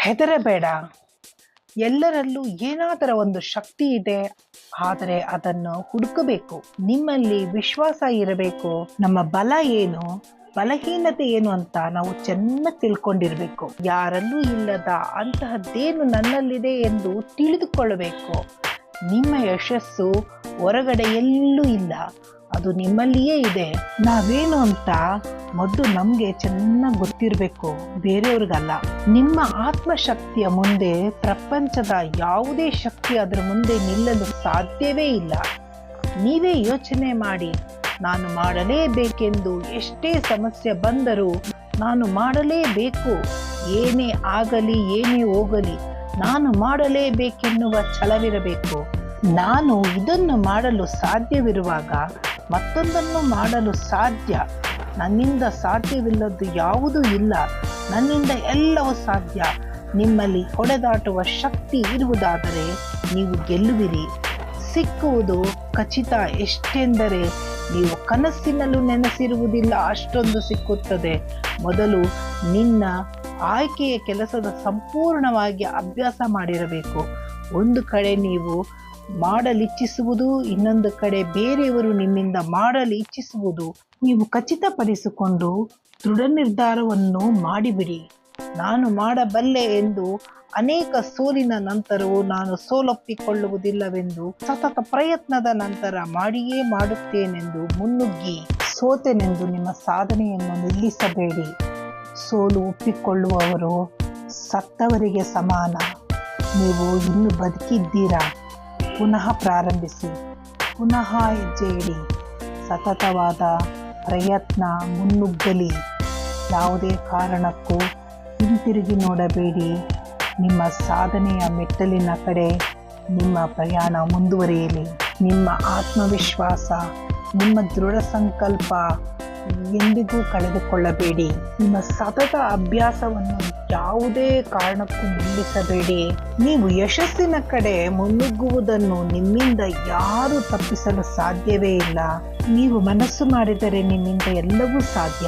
ಹೆದರಬೇಡ. ಎಲ್ಲರಲ್ಲೂ ಏನಾದರೂ ಒಂದು ಶಕ್ತಿ ಇದೆ, ಆದರೆ ಅದನ್ನು ಹುಡುಕಬೇಕು. ನಿಮ್ಮಲ್ಲಿ ವಿಶ್ವಾಸ ಇರಬೇಕು. ನಮ್ಮ ಬಲ ಏನು, ಬಲಹೀನತೆ ಏನು ಅಂತ ನಾವು ಚೆನ್ನಾಗಿ ತಿಳ್ಕೊಂಡಿರ್ಬೇಕು. ಯಾರಲ್ಲೂ ಇಲ್ಲದ ಅಂತಹದ್ದೇನು ನನ್ನಲ್ಲಿದೆ ಎಂದು ತಿಳಿದುಕೊಳ್ಳಬೇಕು. ನಿಮ್ಮ ಯಶಸ್ಸು ಹೊರಗಡೆ ಎಲ್ಲೂ ಇಲ್ಲ, ಅದು ನಿಮ್ಮಲ್ಲಿಯೇ ಇದೆ. ನಾವೇನು ಅಂತ ಮೊದಲು ನಮಗೆ ಚೆನ್ನಾಗಿ ಗೊತ್ತಿರಬೇಕು, ಬೇರೆಯವ್ರಿಗಲ್ಲ. ನಿಮ್ಮ ಆತ್ಮಶಕ್ತಿಯ ಮುಂದೆ ಪ್ರಪಂಚದ ಯಾವುದೇ ಶಕ್ತಿ ಅದರ ಮುಂದೆ ನಿಲ್ಲಲು ಸಾಧ್ಯವೇ ಇಲ್ಲ. ನೀವೇ ಯೋಚನೆ ಮಾಡಿ, ನಾನು ಮಾಡಲೇಬೇಕೆಂದು ಎಷ್ಟೇ ಸಮಸ್ಯೆ ಬಂದರೂ ನಾನು ಮಾಡಲೇಬೇಕು, ಏನೇ ಆಗಲಿ ಏನೇ ಹೋಗಲಿ ನಾನು ಮಾಡಲೇಬೇಕೆನ್ನುವ ಛಲವಿರಬೇಕು. ನಾನು ಇದನ್ನು ಮಾಡಲು ಸಾಧ್ಯವಿರುವಾಗ ಮತ್ತೊಂದನ್ನು ಮಾಡಲು ಸಾಧ್ಯ. ನನ್ನಿಂದ ಸಾಧ್ಯವಿಲ್ಲದ್ದು ಯಾವುದೂ ಇಲ್ಲ, ನನ್ನಿಂದ ಎಲ್ಲವೂ ಸಾಧ್ಯ. ನಿಮ್ಮಲ್ಲಿ ಹೊಡೆದಾಟುವ ಶಕ್ತಿ ಇರುವುದಾದರೆ ನೀವು ಗೆಲ್ಲುವಿರಿ. ಸಿಕ್ಕುವುದು ಖಚಿತ. ಎಷ್ಟೆಂದರೆ ನೀವು ಕನಸಿನಲ್ಲೂ ನೆನೆಸಿರುವುದಿಲ್ಲ ಅಷ್ಟೊಂದು ಸಿಕ್ಕುತ್ತದೆ. ಮೊದಲು ನಿನ್ನ ಆಯ್ಕೆಯ ಕೆಲಸದ ಸಂಪೂರ್ಣವಾಗಿ ಅಭ್ಯಾಸ ಮಾಡಿರಬೇಕು. ಒಂದು ಕಡೆ ನೀವು ಮಾಡಲಿಚ್ಛಿಸುವುದು, ಇನ್ನೊಂದು ಕಡೆ ಬೇರೆಯವರು ನಿಮ್ಮಿಂದ ಮಾಡಲು ಇಚ್ಛಿಸುವುದು. ನೀವು ಖಚಿತಪಡಿಸಿಕೊಂಡು ದೃಢ ನಿರ್ಧಾರವನ್ನು ಮಾಡಿಬಿಡಿ. ನಾನು ಮಾಡಬಲ್ಲೆ ಎಂದು ಅನೇಕ ಸೋಲಿನ ನಂತರವೂ ನಾನು ಸೋಲೊಪ್ಪಿಕೊಳ್ಳುವುದಿಲ್ಲವೆಂದು ಸತತ ಪ್ರಯತ್ನದ ನಂತರ ಮಾಡಿಯೇ ಮಾಡುತ್ತೇನೆಂದು ಮುನ್ನುಗ್ಗಿ. ಸೋತೆನೆಂದು ನಿಮ್ಮ ಸಾಧನೆಯನ್ನು ನಿಲ್ಲಿಸಬೇಡಿ. ಸೋಲು ಒಪ್ಪಿಕೊಳ್ಳುವವರು ಸತ್ತವರಿಗೆ ಸಮಾನ. ನೀವು ಇನ್ನೂ ಬದುಕಿದ್ದೀರಾ. ಪುನಃ ಪ್ರಾರಂಭಿಸಿ, ಪುನಃ ಹೆಜ್ಜೆ ಇಡಿ. ಸತತವಾದ ಪ್ರಯತ್ನ, ಮುನ್ನುಗ್ಗಲಿ. ಯಾವುದೇ ಕಾರಣಕ್ಕೂ ಹಿಂತಿರುಗಿ ನೋಡಬೇಡಿ. ನಿಮ್ಮ ಸಾಧನೆಯ ಮೆಟ್ಟಲಿನ ಕಡೆ ನಿಮ್ಮ ಪ್ರಯಾಣ ಮುಂದುವರಿಯಲಿ. ನಿಮ್ಮ ಆತ್ಮವಿಶ್ವಾಸ, ನಿಮ್ಮ ದೃಢ ಸಂಕಲ್ಪ ಎಂದಿಗೂ ಕಳೆದುಕೊಳ್ಳಬೇಡಿ. ನಿಮ್ಮ ಸತತ ಅಭ್ಯಾಸವನ್ನು ಯಾವುದೇ ಕಾರಣಕ್ಕೂ ನಿಲ್ಲಿಸಬೇಡಿ. ನೀವು ಯಶಸ್ಸಿನ ಕಡೆ ಮುನ್ನುಗ್ಗುವುದನ್ನು ನಿಮ್ಮಿಂದ ಯಾರೂ ತಪ್ಪಿಸಲು ಸಾಧ್ಯವೇ ಇಲ್ಲ. ನೀವು ಮನಸ್ಸು ಮಾಡಿದರೆ ನಿಮ್ಮಿಂದ ಎಲ್ಲವೂ ಸಾಧ್ಯ.